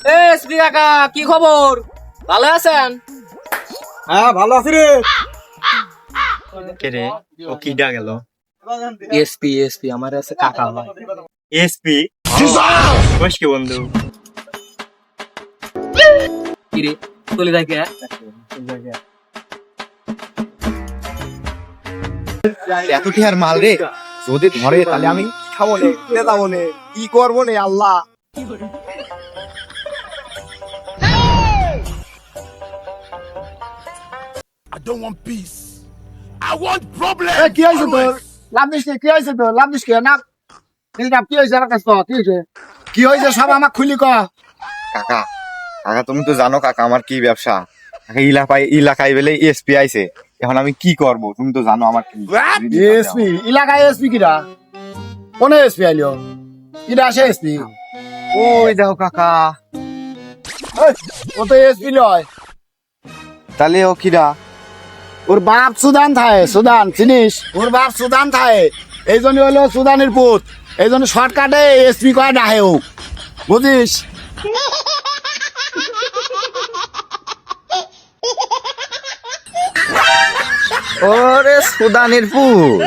শ্রী কাকা, কি খবর? ভালো আছেন? হ্যাঁ ভালো আছি রে। কে রে? ও কিডা গেল? এসপি এসপি আমার আছে কাকা ভাই। এসপি বস কি বন্ধু? কি রে চলে যায় কে? এত টিহার মাল রে, যদি ধরে তাহলে আমি কি খাবো নে, কোথায় যাবো নে, কি করবো নে আল্লাহ। I don't want peace. I want problems. কি হয়েছে তোর? লাভ দিস নে, কি হয়েছে তোর? লাভ দিস কে না? কি হয়েছে আমার কাছে? কি হয়েছে? কি হয়েছে সব আমাকে খুলি ক। কাকা কাকা তুমি তো জানো কাকা আমার কি ব্যবসা। কাকা এলাকায় বেলে এসপি আইছে, এখন আমি কি করব তুমি তো জানো আমার কি। এসপি এলাকায় এসপি কিরা? কোন এসপি আইলো? কিরা আসে এসপি? ওই যাও কাকা। ও তো এসপি নয়, তাহলে ও কিরা? ওর বাপ সুদান থাকে, সুদান চিনিস? ওর বাপ সুদান থাকে, এই জন্য হলো সুদানের পুত, এই জন্য শর্টকাটে এসপি কয় ডাহে ও, বুঝিস? ওরে সুদানের পুত,